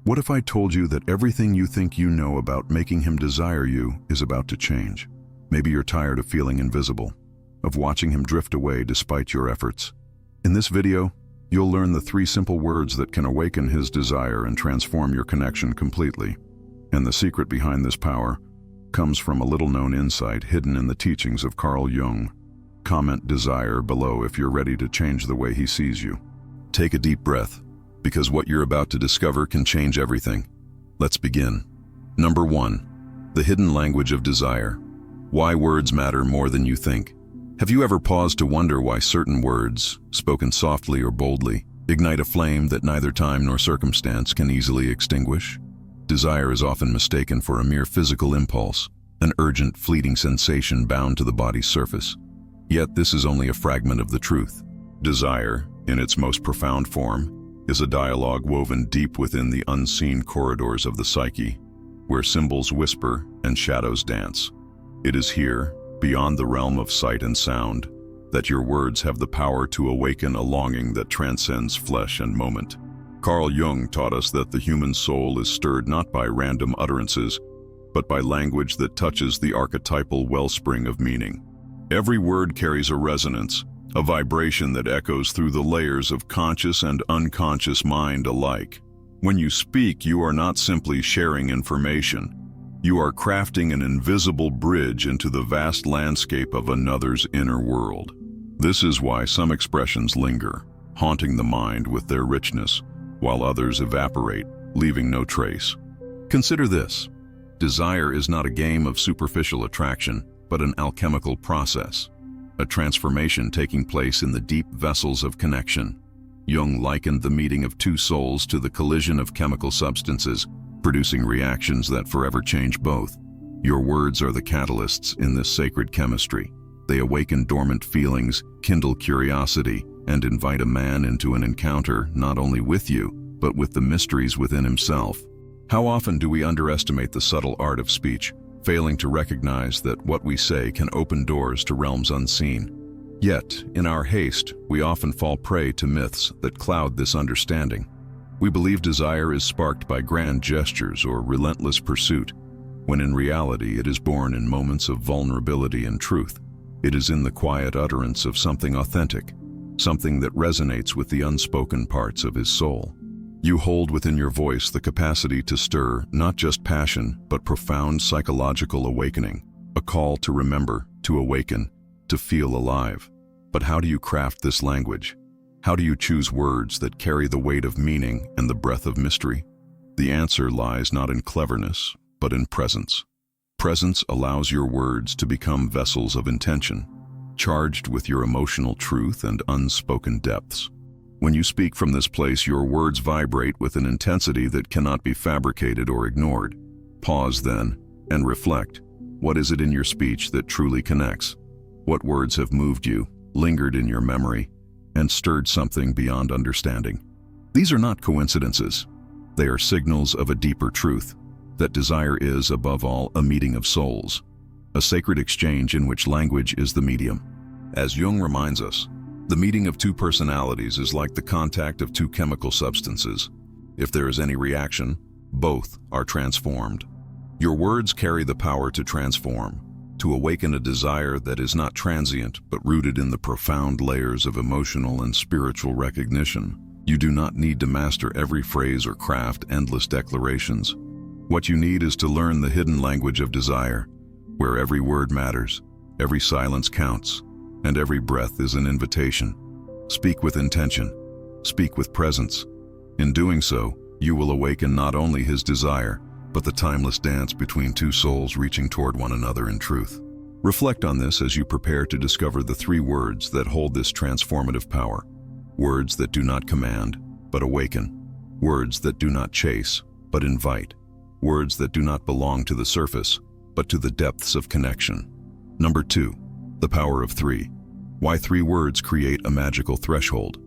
What if I told you that everything you think you know about making him desire you is about to change? Maybe you're tired of feeling invisible, of watching him drift away despite your efforts. In this video, you'll learn the 3 simple words that can awaken his desire and transform your connection completely. And the secret behind this power comes from a little-known insight hidden in the teachings of Carl Jung. Comment desire below if you're ready to change the way he sees you. Take a deep breath, because what you're about to discover can change everything. Let's begin. Number 1. The hidden language of desire. Why words matter more than you think. Have you ever paused to wonder why certain words, spoken softly or boldly, ignite a flame that neither time nor circumstance can easily extinguish? Desire is often mistaken for a mere physical impulse, an urgent, fleeting sensation bound to the body's surface. Yet this is only a fragment of the truth. Desire, in its most profound form, is a dialogue woven deep within the unseen corridors of the psyche, where symbols whisper and shadows dance. It is here, beyond the realm of sight and sound, that your words have the power to awaken a longing that transcends flesh and moment. Carl Jung taught us that the human soul is stirred not by random utterances, but by language that touches the archetypal wellspring of meaning. Every word carries a resonance, a vibration that echoes through the layers of conscious and unconscious mind alike. When you speak, you are not simply sharing information. You are crafting an invisible bridge into the vast landscape of another's inner world. This is why some expressions linger, haunting the mind with their richness, while others evaporate, leaving no trace. Consider this. Desire is not a game of superficial attraction, but an alchemical process. A transformation taking place in the deep vessels of connection. Jung likened the meeting of 2 souls to the collision of chemical substances, producing reactions that forever change both. Your words are the catalysts in this sacred chemistry. They awaken dormant feelings, kindle curiosity, and invite a man into an encounter not only with you, but with the mysteries within himself. How often do we underestimate the subtle art of speech, failing to recognize that what we say can open doors to realms unseen? Yet, in our haste, we often fall prey to myths that cloud this understanding. We believe desire is sparked by grand gestures or relentless pursuit, when in reality it is born in moments of vulnerability and truth. It is in the quiet utterance of something authentic, something that resonates with the unspoken parts of his soul. You hold within your voice the capacity to stir not just passion, but profound psychological awakening, a call to remember, to awaken, to feel alive. But how do you craft this language? How do you choose words that carry the weight of meaning and the breath of mystery? The answer lies not in cleverness, but in presence. Presence allows your words to become vessels of intention, charged with your emotional truth and unspoken depths. When you speak from this place, your words vibrate with an intensity that cannot be fabricated or ignored. Pause then, and reflect. What is it in your speech that truly connects? What words have moved you, lingered in your memory, and stirred something beyond understanding? These are not coincidences. They are signals of a deeper truth, that desire is, above all, a meeting of souls, a sacred exchange in which language is the medium. As Jung reminds us, the meeting of 2 personalities is like the contact of 2 chemical substances. If there is any reaction, both are transformed. Your words carry the power to transform, to awaken a desire that is not transient but rooted in the profound layers of emotional and spiritual recognition. You do not need to master every phrase or craft endless declarations. What you need is to learn the hidden language of desire, where every word matters, every silence counts, and every breath is an invitation. Speak with intention. Speak with presence. In doing so, you will awaken not only his desire, but the timeless dance between 2 souls reaching toward one another in truth. Reflect on this as you prepare to discover the 3 words that hold this transformative power. Words that do not command, but awaken. Words that do not chase, but invite. Words that do not belong to the surface, but to the depths of connection. Number 2. The power of 3. Why 3 words create a magical threshold.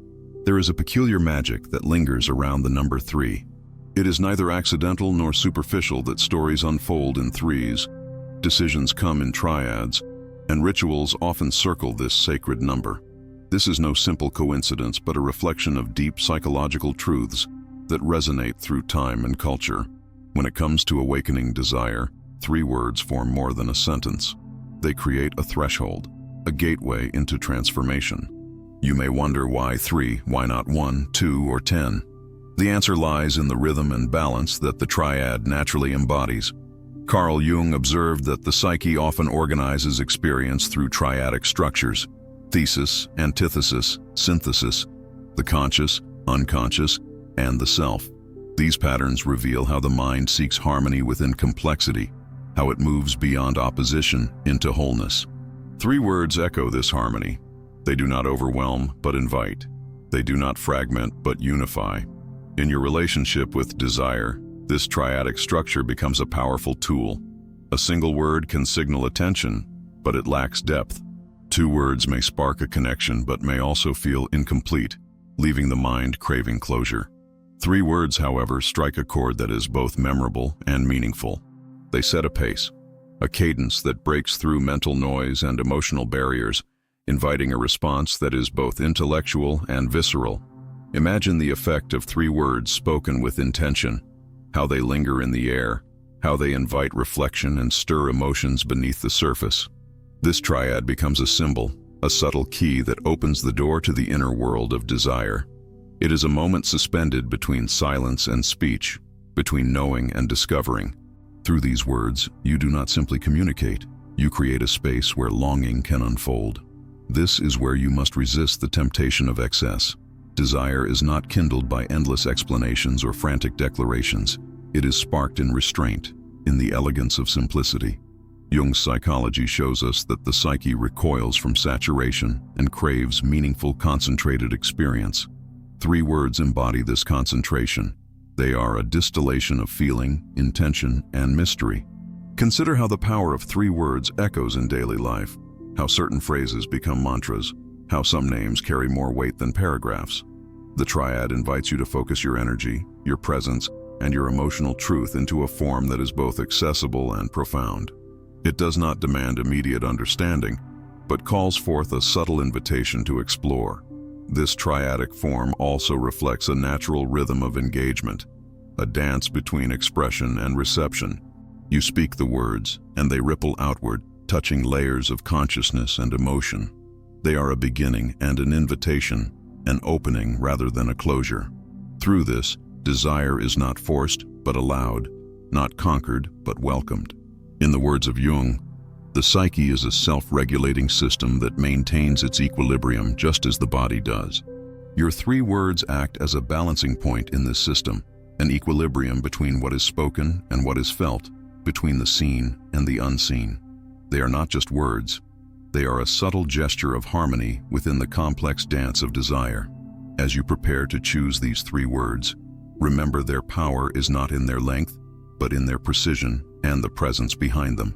There is a peculiar magic that lingers around the number 3. It is neither accidental nor superficial that stories unfold in 3s, decisions come in triads, and rituals often circle this sacred number. This is no simple coincidence, but a reflection of deep psychological truths that resonate through time and culture. When it comes to awakening desire, 3 words form more than a sentence. They create a threshold, a gateway into transformation. You may wonder why 3, why not 1, 2, or 10? The answer lies in the rhythm and balance that the triad naturally embodies. Carl Jung observed that the psyche often organizes experience through triadic structures: thesis, antithesis, synthesis, the conscious, unconscious, and the self. These patterns reveal how the mind seeks harmony within complexity, how it moves beyond opposition into wholeness. 3 words echo this harmony. They do not overwhelm, but invite. They do not fragment, but unify. In your relationship with desire, this triadic structure becomes a powerful tool. A single word can signal attention, but it lacks depth. 2 words may spark a connection, but may also feel incomplete, leaving the mind craving closure. 3 words, however, strike a chord that is both memorable and meaningful. They set a pace, a cadence that breaks through mental noise and emotional barriers, inviting a response that is both intellectual and visceral. Imagine the effect of 3 words spoken with intention, how they linger in the air, how they invite reflection and stir emotions beneath the surface. This triad becomes a symbol, a subtle key that opens the door to the inner world of desire. It is a moment suspended between silence and speech, between knowing and discovering. Through these words, you do not simply communicate, you create a space where longing can unfold. This is where you must resist the temptation of excess. Desire is not kindled by endless explanations or frantic declarations. It is sparked in restraint, in the elegance of simplicity. Jung's psychology shows us that the psyche recoils from saturation and craves meaningful, concentrated experience. 3 words embody this concentration. They are a distillation of feeling, intention, and mystery. Consider how the power of 3 words echoes in daily life, how certain phrases become mantras, how some names carry more weight than paragraphs. The triad invites you to focus your energy, your presence, and your emotional truth into a form that is both accessible and profound. It does not demand immediate understanding, but calls forth a subtle invitation to explore. This triadic form also reflects a natural rhythm of engagement, a dance between expression and reception. You speak the words, and they ripple outward, touching layers of consciousness and emotion. They are a beginning and an invitation, an opening rather than a closure. Through this, desire is not forced but allowed, not conquered but welcomed. In the words of Jung, the psyche is a self-regulating system that maintains its equilibrium just as the body does. Your 3 words act as a balancing point in this system, an equilibrium between what is spoken and what is felt, between the seen and the unseen. They are not just words. They are a subtle gesture of harmony within the complex dance of desire. As you prepare to choose these 3 words, remember their power is not in their length, but in their precision and the presence behind them.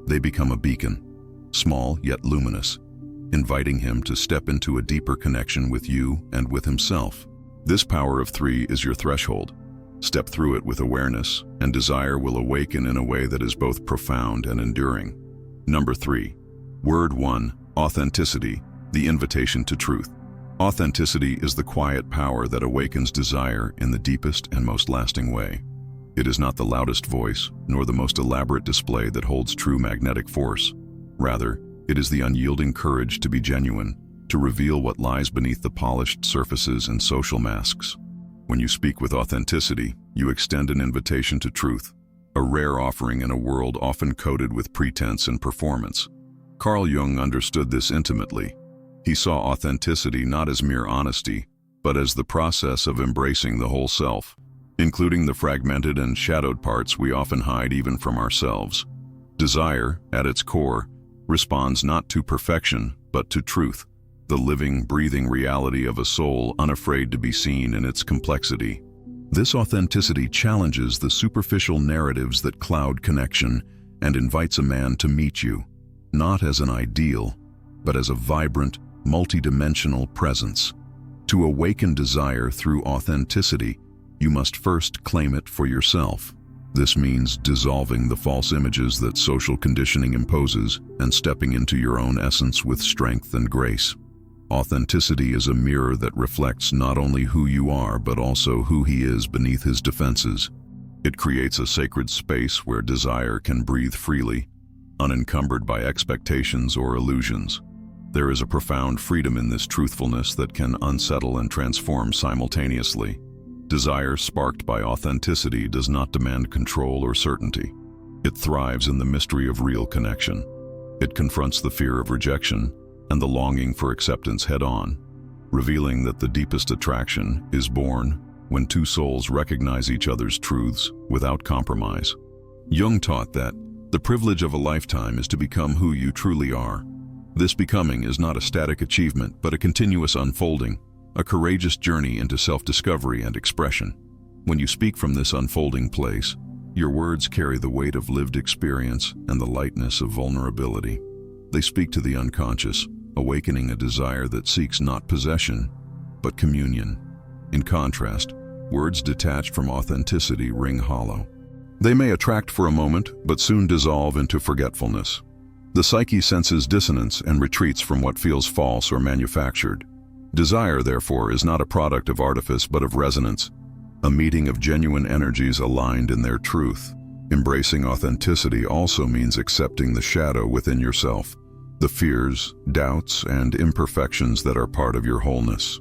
They become a beacon, small yet luminous, inviting him to step into a deeper connection with you and with himself. This power of 3 is your threshold. Step through it with awareness, and desire will awaken in a way that is both profound and enduring. Number 3. Word 1. Authenticity, the invitation to truth. Authenticity is the quiet power that awakens desire in the deepest and most lasting way. It is not the loudest voice, nor the most elaborate display that holds true magnetic force. Rather, it is the unyielding courage to be genuine, to reveal what lies beneath the polished surfaces and social masks. When you speak with authenticity, you extend an invitation to truth, a rare offering in a world often coated with pretense and performance. Carl Jung understood this intimately. He saw authenticity not as mere honesty, but as the process of embracing the whole self, including the fragmented and shadowed parts we often hide even from ourselves. Desire, at its core, responds not to perfection, but to truth, the living, breathing reality of a soul unafraid to be seen in its complexity. This authenticity challenges the superficial narratives that cloud connection and invites a man to meet you, not as an ideal, but as a vibrant, multidimensional presence. To awaken desire through authenticity, you must first claim it for yourself. This means dissolving the false images that social conditioning imposes and stepping into your own essence with strength and grace. Authenticity is a mirror that reflects not only who you are but also who he is beneath his defenses. It creates a sacred space where desire can breathe freely, unencumbered by expectations or illusions. There is a profound freedom in this truthfulness that can unsettle and transform simultaneously. Desire sparked by authenticity does not demand control or certainty. It thrives in the mystery of real connection. It confronts the fear of rejection and the longing for acceptance head-on, revealing that the deepest attraction is born when two souls recognize each other's truths without compromise. Jung taught that the privilege of a lifetime is to become who you truly are. This becoming is not a static achievement, but a continuous unfolding, a courageous journey into self-discovery and expression. When you speak from this unfolding place, your words carry the weight of lived experience and the lightness of vulnerability. They speak to the unconscious, awakening a desire that seeks not possession, but communion. In contrast, words detached from authenticity ring hollow. They may attract for a moment, but soon dissolve into forgetfulness. The psyche senses dissonance and retreats from what feels false or manufactured. Desire, therefore, is not a product of artifice but of resonance, a meeting of genuine energies aligned in their truth. Embracing authenticity also means accepting the shadow within yourself, the fears, doubts, and imperfections that are part of your wholeness.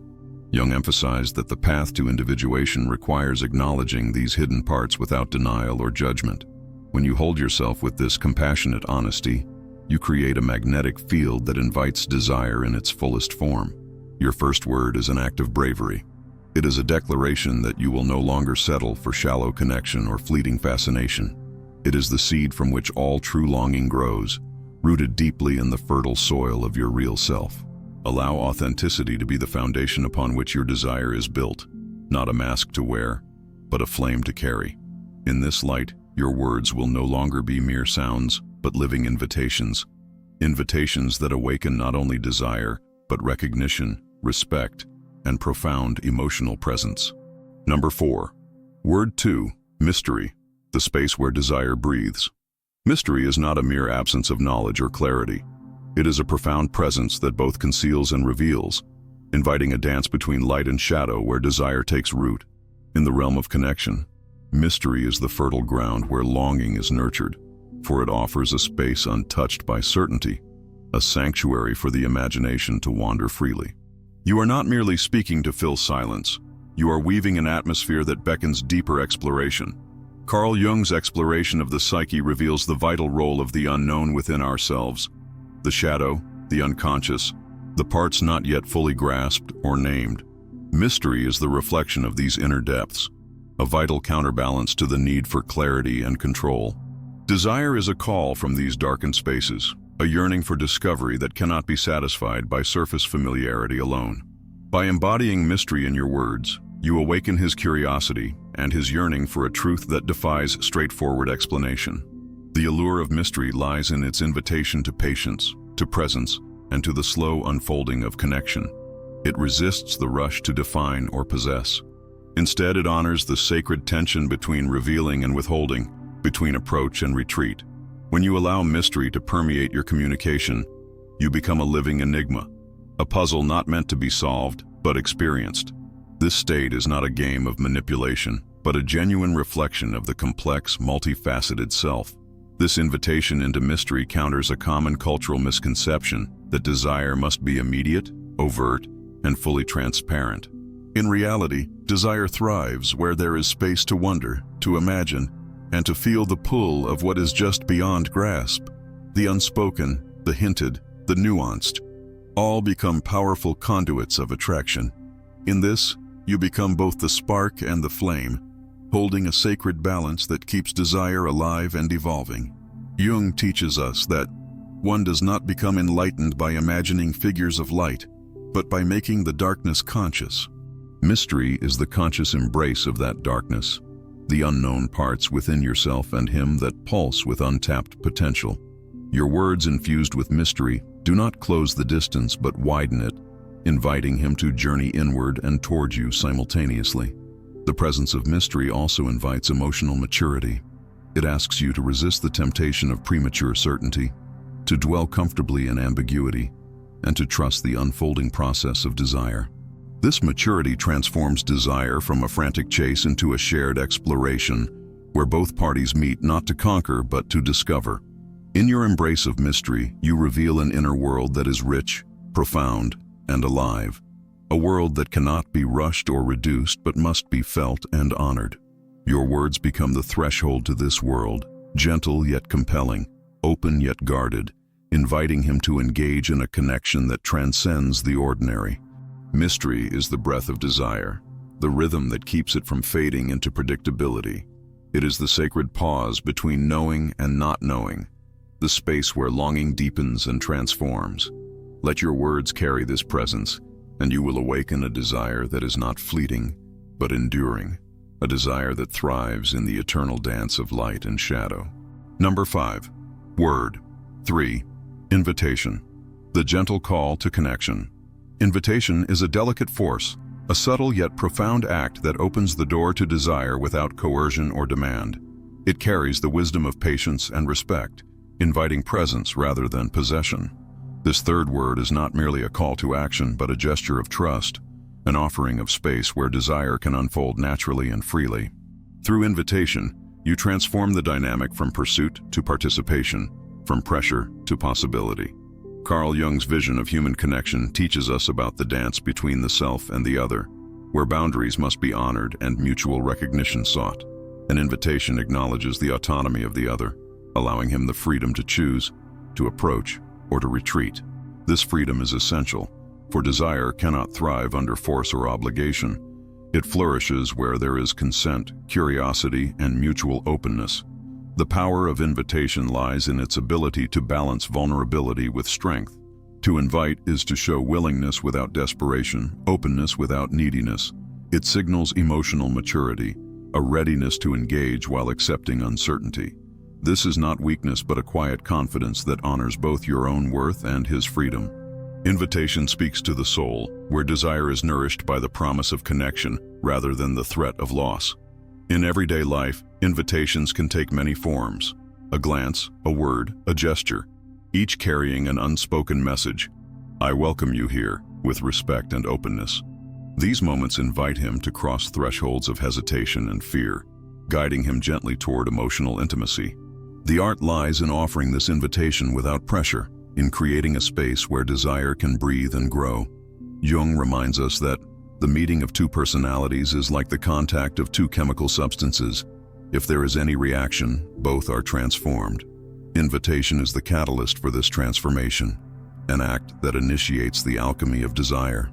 Jung emphasized that the path to individuation requires acknowledging these hidden parts without denial or judgment. When you hold yourself with this compassionate honesty, you create a magnetic field that invites desire in its fullest form. Your first word is an act of bravery. It is a declaration that you will no longer settle for shallow connection or fleeting fascination. It is the seed from which all true longing grows, rooted deeply in the fertile soil of your real self. Allow authenticity to be the foundation upon which your desire is built, not a mask to wear, but a flame to carry. In this light, your words will no longer be mere sounds, but living invitations. Invitations that awaken not only desire, but recognition, respect, and profound emotional presence. Number 4. Word 2. Mystery, the space where desire breathes. Mystery is not a mere absence of knowledge or clarity. It is a profound presence that both conceals and reveals, inviting a dance between light and shadow where desire takes root. In the realm of connection, mystery is the fertile ground where longing is nurtured, for it offers a space untouched by certainty, a sanctuary for the imagination to wander freely. You are not merely speaking to fill silence. You are weaving an atmosphere that beckons deeper exploration. Carl Jung's exploration of the psyche reveals the vital role of the unknown within ourselves, the shadow, the unconscious, the parts not yet fully grasped or named. Mystery is the reflection of these inner depths, a vital counterbalance to the need for clarity and control. Desire is a call from these darkened spaces, a yearning for discovery that cannot be satisfied by surface familiarity alone. By embodying mystery in your words, you awaken his curiosity and his yearning for a truth that defies straightforward explanation. The allure of mystery lies in its invitation to patience, to presence, and to the slow unfolding of connection. It resists the rush to define or possess. Instead, it honors the sacred tension between revealing and withholding, between approach and retreat. When you allow mystery to permeate your communication, you become a living enigma, a puzzle not meant to be solved, but experienced. This state is not a game of manipulation, but a genuine reflection of the complex, multifaceted self. This invitation into mystery counters a common cultural misconception that desire must be immediate, overt, and fully transparent. In reality, desire thrives where there is space to wonder, to imagine, and to feel the pull of what is just beyond grasp. The unspoken, the hinted, the nuanced, all become powerful conduits of attraction. In this, you become both the spark and the flame, holding a sacred balance that keeps desire alive and evolving. Jung teaches us that one does not become enlightened by imagining figures of light, but by making the darkness conscious. Mystery is the conscious embrace of that darkness, the unknown parts within yourself and him that pulse with untapped potential. Your words infused with mystery do not close the distance but widen it, inviting him to journey inward and toward you simultaneously. The presence of mystery also invites emotional maturity. It asks you to resist the temptation of premature certainty, to dwell comfortably in ambiguity, and to trust the unfolding process of desire. This maturity transforms desire from a frantic chase into a shared exploration, where both parties meet not to conquer but to discover. In your embrace of mystery, you reveal an inner world that is rich, profound, and alive. A world that cannot be rushed or reduced but must be felt and honored. Your words become the threshold to this world, gentle yet compelling, open yet guarded, inviting him to engage in a connection that transcends the ordinary. Mystery is the breath of desire, the rhythm that keeps it from fading into predictability. It is the sacred pause between knowing and not knowing, the space where longing deepens and transforms. Let your words carry this presence, and you will awaken a desire that is not fleeting, but enduring, a desire that thrives in the eternal dance of light and shadow. Number 5. Word. 3. Invitation. The gentle call to connection. Invitation is a delicate force, a subtle yet profound act that opens the door to desire without coercion or demand. It carries the wisdom of patience and respect, inviting presence rather than possession. This third word is not merely a call to action, but a gesture of trust, an offering of space where desire can unfold naturally and freely. Through invitation, you transform the dynamic from pursuit to participation, from pressure to possibility. Carl Jung's vision of human connection teaches us about the dance between the self and the other, where boundaries must be honored and mutual recognition sought. An invitation acknowledges the autonomy of the other, allowing him the freedom to choose, to approach, or to retreat. This freedom is essential, for desire cannot thrive under force or obligation. It flourishes where there is consent, curiosity, and mutual openness. The power of invitation lies in its ability to balance vulnerability with strength. To invite is to show willingness without desperation, openness without neediness. It signals emotional maturity, a readiness to engage while accepting uncertainty. This is not weakness but a quiet confidence that honors both your own worth and his freedom. Invitation speaks to the soul, where desire is nourished by the promise of connection rather than the threat of loss. In everyday life, invitations can take many forms: a glance, a word, a gesture, each carrying an unspoken message. I welcome you here, with respect and openness. These moments invite him to cross thresholds of hesitation and fear, guiding him gently toward emotional intimacy. The art lies in offering this invitation without pressure, in creating a space where desire can breathe and grow. Jung reminds us that the meeting of two personalities is like the contact of two chemical substances. If there is any reaction, both are transformed. Invitation is the catalyst for this transformation, an act that initiates the alchemy of desire.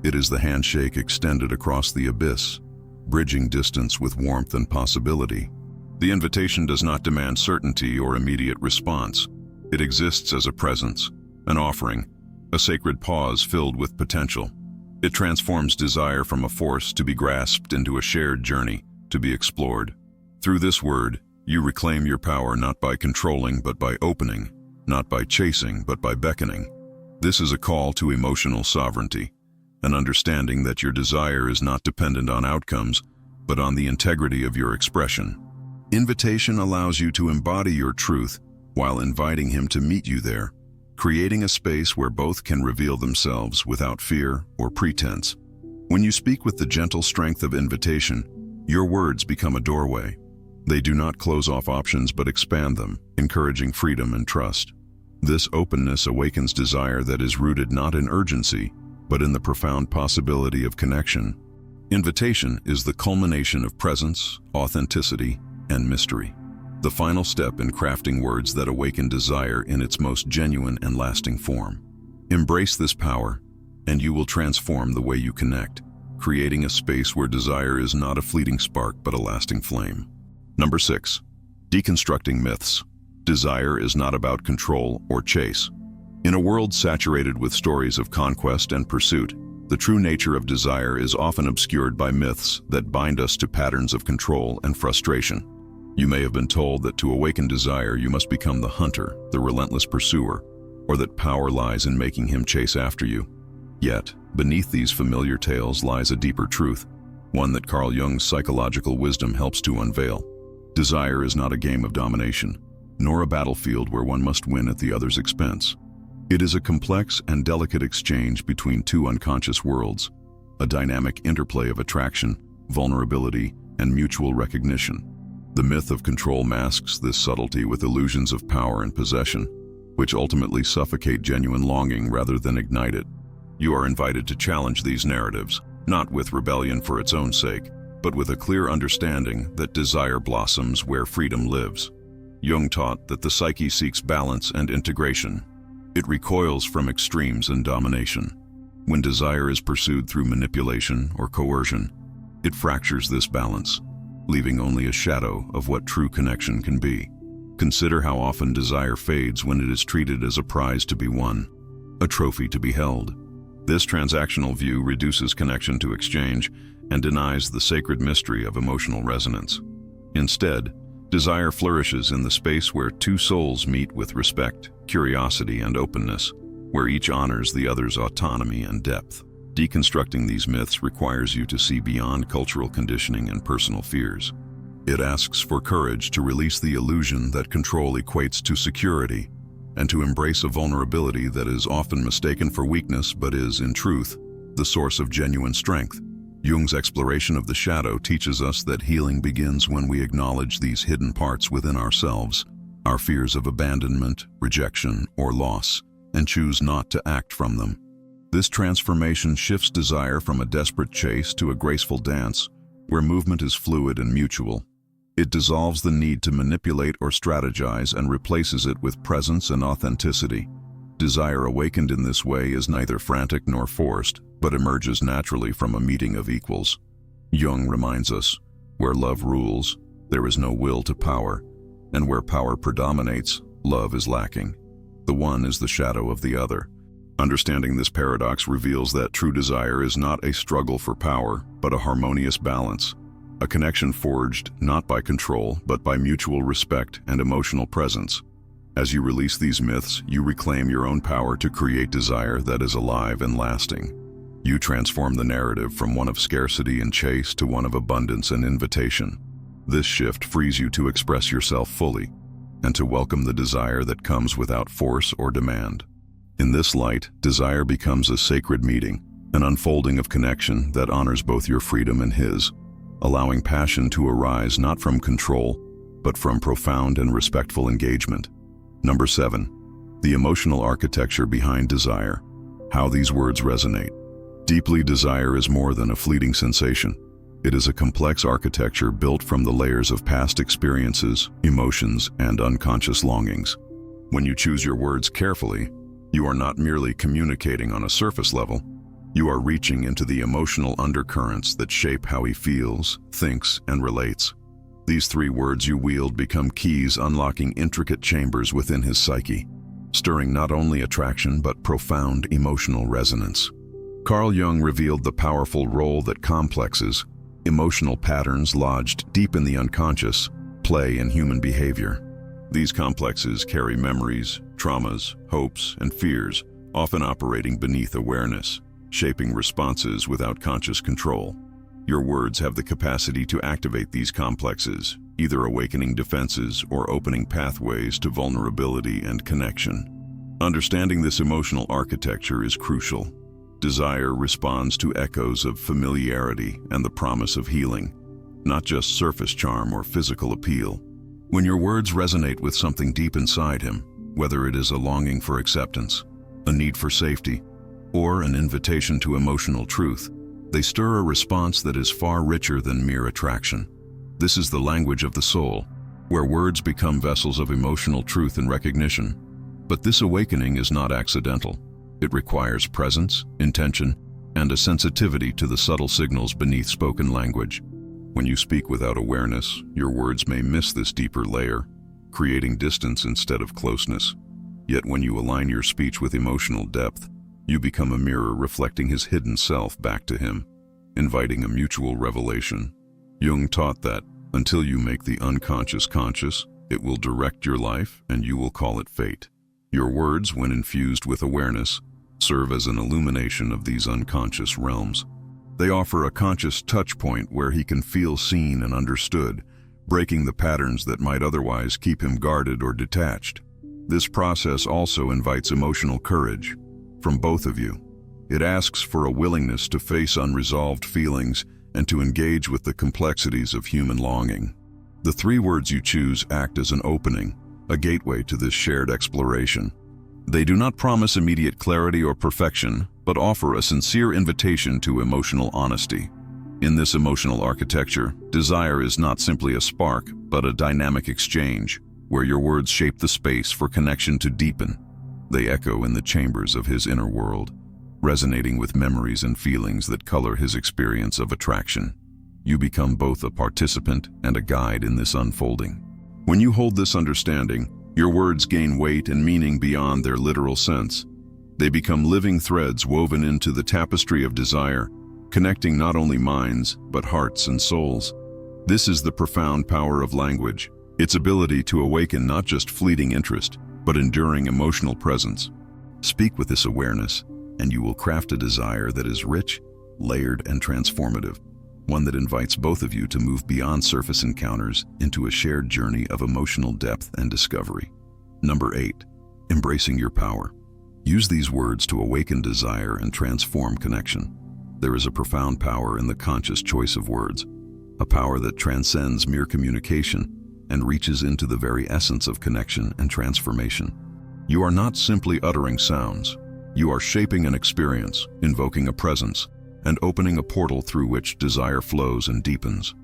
It is the handshake extended across the abyss, bridging distance with warmth and possibility. The invitation does not demand certainty or immediate response. It exists as a presence, an offering, a sacred pause filled with potential. It transforms desire from a force to be grasped into a shared journey to be explored. Through this word, you reclaim your power not by controlling but by opening, not by chasing but by beckoning. This is a call to emotional sovereignty, an understanding that your desire is not dependent on outcomes, but on the integrity of your expression. Invitation allows you to embody your truth while inviting him to meet you there, creating a space where both can reveal themselves without fear or pretense. When you speak with the gentle strength of invitation, your words become a doorway. They do not close off options but expand them, encouraging freedom and trust. This openness awakens desire that is rooted not in urgency, but in the profound possibility of connection. Invitation is the culmination of presence, authenticity, and mystery, the final step in crafting words that awaken desire in its most genuine and lasting form. Embrace this power, and you will transform the way you connect, creating a space where desire is not a fleeting spark but a lasting flame. Number 6. Deconstructing myths. Desire is not about control or chase. In a world saturated with stories of conquest and pursuit, the true nature of desire is often obscured by myths that bind us to patterns of control and frustration. You may have been told that to awaken desire you must become the hunter, the relentless pursuer, or that power lies in making him chase after you. Yet, beneath these familiar tales lies a deeper truth, one that Carl Jung's psychological wisdom helps to unveil. Desire is not a game of domination, nor a battlefield where one must win at the other's expense. It is a complex and delicate exchange between two unconscious worlds, a dynamic interplay of attraction, vulnerability, and mutual recognition. The myth of control masks this subtlety with illusions of power and possession, which ultimately suffocate genuine longing rather than ignite it. You are invited to challenge these narratives, not with rebellion for its own sake, but with a clear understanding that desire blossoms where freedom lives. Jung taught that the psyche seeks balance and integration. It recoils from extremes and domination. When desire is pursued through manipulation or coercion, it fractures this balance, leaving only a shadow of what true connection can be. Consider how often desire fades when it is treated as a prize to be won, a trophy to be held. This transactional view reduces connection to exchange and denies the sacred mystery of emotional resonance. Instead, desire flourishes in the space where two souls meet with respect, curiosity, and openness, where each honors the other's autonomy and depth. Deconstructing these myths requires you to see beyond cultural conditioning and personal fears. It asks for courage to release the illusion that control equates to security, and to embrace a vulnerability that is often mistaken for weakness but is, in truth, the source of genuine strength. Jung's exploration of the shadow teaches us that healing begins when we acknowledge these hidden parts within ourselves, our fears of abandonment, rejection, or loss, and choose not to act from them. This transformation shifts desire from a desperate chase to a graceful dance, where movement is fluid and mutual. It dissolves the need to manipulate or strategize and replaces it with presence and authenticity. Desire awakened in this way is neither frantic nor forced, but emerges naturally from a meeting of equals. Jung reminds us, where love rules, there is no will to power, and where power predominates, love is lacking. The one is the shadow of the other. Understanding this paradox reveals that true desire is not a struggle for power, but a harmonious balance, a connection forged not by control, but by mutual respect and emotional presence. As you release these myths, you reclaim your own power to create desire that is alive and lasting. You transform the narrative from one of scarcity and chase to one of abundance and invitation. This shift frees you to express yourself fully, and to welcome the desire that comes without force or demand. In this light, desire becomes a sacred meeting, an unfolding of connection that honors both your freedom and his, allowing passion to arise not from control, but from profound and respectful engagement. Number 7. The emotional architecture behind desire. How these words resonate. Deeply, desire is more than a fleeting sensation. It is a complex architecture built from the layers of past experiences, emotions, and unconscious longings. When you choose your words carefully, you are not merely communicating on a surface level. You are reaching into the emotional undercurrents that shape how he feels, thinks, and relates. These 3 words you wield become keys unlocking intricate chambers within his psyche, stirring not only attraction but profound emotional resonance. Carl Jung revealed the powerful role that complexes, emotional patterns lodged deep in the unconscious, play in human behavior. These complexes carry memories, traumas, hopes, and fears, often operating beneath awareness, shaping responses without conscious control. Your words have the capacity to activate these complexes, either awakening defenses or opening pathways to vulnerability and connection. Understanding this emotional architecture is crucial. Desire responds to echoes of familiarity and the promise of healing, not just surface charm or physical appeal. When your words resonate with something deep inside him, whether it is a longing for acceptance, a need for safety, or an invitation to emotional truth, they stir a response that is far richer than mere attraction. This is the language of the soul, where words become vessels of emotional truth and recognition. But this awakening is not accidental. It requires presence, intention, and a sensitivity to the subtle signals beneath spoken language. When you speak without awareness, your words may miss this deeper layer, creating distance instead of closeness. Yet when you align your speech with emotional depth, you become a mirror reflecting his hidden self back to him, inviting a mutual revelation. Jung taught that, until you make the unconscious conscious, it will direct your life and you will call it fate. Your words, when infused with awareness, serve as an illumination of these unconscious realms. They offer a conscious touch point where he can feel seen and understood, breaking the patterns that might otherwise keep him guarded or detached. This process also invites emotional courage from both of you. It asks for a willingness to face unresolved feelings and to engage with the complexities of human longing. The 3 words you choose act as an opening, a gateway to this shared exploration. They do not promise immediate clarity or perfection, but offer a sincere invitation to emotional honesty. In this emotional architecture, desire is not simply a spark, but a dynamic exchange, where your words shape the space for connection to deepen. They echo in the chambers of his inner world, resonating with memories and feelings that color his experience of attraction. You become both a participant and a guide in this unfolding. When you hold this understanding, your words gain weight and meaning beyond their literal sense. They become living threads woven into the tapestry of desire, connecting not only minds, but hearts and souls. This is the profound power of language, its ability to awaken not just fleeting interest, but enduring emotional presence. Speak with this awareness, and you will craft a desire that is rich, layered, and transformative, one that invites both of you to move beyond surface encounters into a shared journey of emotional depth and discovery. Number 8, embracing your power. Use these words to awaken desire and transform connection. There is a profound power in the conscious choice of words, a power that transcends mere communication and reaches into the very essence of connection and transformation. You are not simply uttering sounds. You are shaping an experience, invoking a presence, and opening a portal through which desire flows and deepens.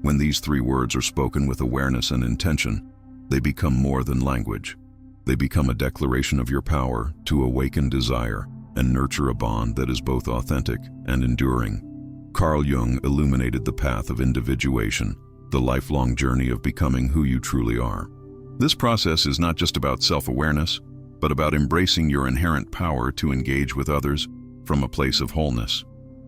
When these 3 words are spoken with awareness and intention, they become more than language. They become a declaration of your power to awaken desire and nurture a bond that is both authentic and enduring. Carl Jung illuminated the path of individuation, the lifelong journey of becoming who you truly are. This process is not just about self-awareness, but about embracing your inherent power to engage with others from a place of wholeness.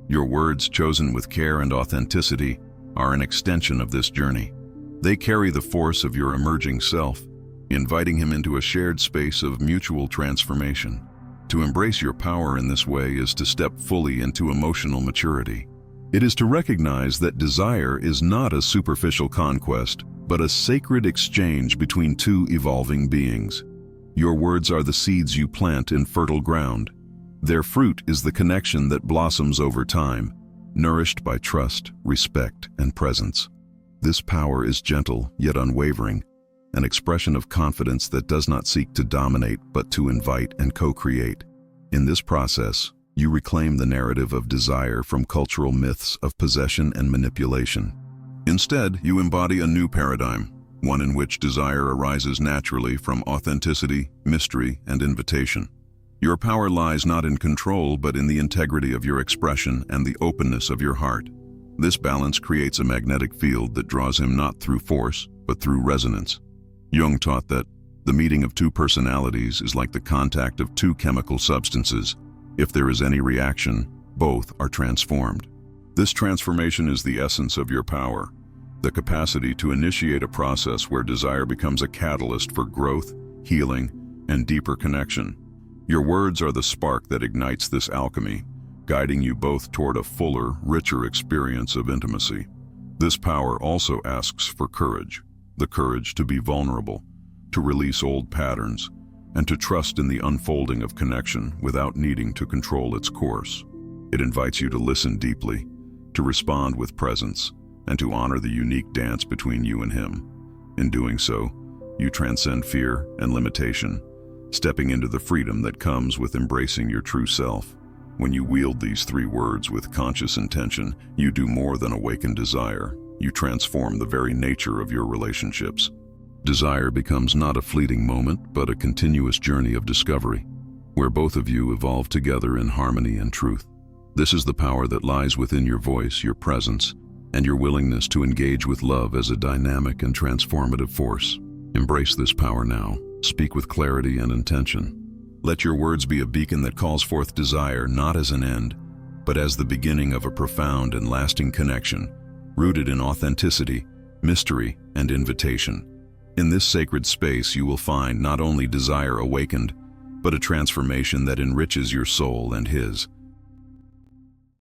Your words, chosen with care and authenticity, are an extension of this journey. They carry the force of your emerging self, inviting him into a shared space of mutual transformation. To embrace your power in this way is to step fully into emotional maturity. It is to recognize that desire is not a superficial conquest, but a sacred exchange between 2 evolving beings. Your words are the seeds you plant in fertile ground. Their fruit is the connection that blossoms over time, nourished by trust, respect, and presence. This power is gentle yet unwavering, an expression of confidence that does not seek to dominate but to invite and co-create. In this process, you reclaim the narrative of desire from cultural myths of possession and manipulation. Instead, you embody a new paradigm, one in which desire arises naturally from authenticity, mystery, and invitation. Your power lies not in control, but in the integrity of your expression and the openness of your heart. This balance creates a magnetic field that draws him not through force, but through resonance. Jung taught that the meeting of 2 personalities is like the contact of 2 chemical substances. If there is any reaction, both are transformed. This transformation is the essence of your power, the capacity to initiate a process where desire becomes a catalyst for growth, healing, and deeper connection. Your words are the spark that ignites this alchemy, guiding you both toward a fuller, richer experience of intimacy. This power also asks for courage, the courage to be vulnerable, to release old patterns, and to trust in the unfolding of connection without needing to control its course. It invites you to listen deeply, to respond with presence, and to honor the unique dance between you and him. In doing so, you transcend fear and limitation, stepping into the freedom that comes with embracing your true self. When you wield these 3 words with conscious intention, you do more than awaken desire. You transform the very nature of your relationships. Desire becomes not a fleeting moment, but a continuous journey of discovery, where both of you evolve together in harmony and truth. This is the power that lies within your voice, your presence, and your willingness to engage with love as a dynamic and transformative force. Embrace this power now. Speak with clarity and intention. Let your words be a beacon that calls forth desire not as an end, but as the beginning of a profound and lasting connection, rooted in authenticity, mystery, and invitation. In this sacred space, you will find not only desire awakened, but a transformation that enriches your soul and his.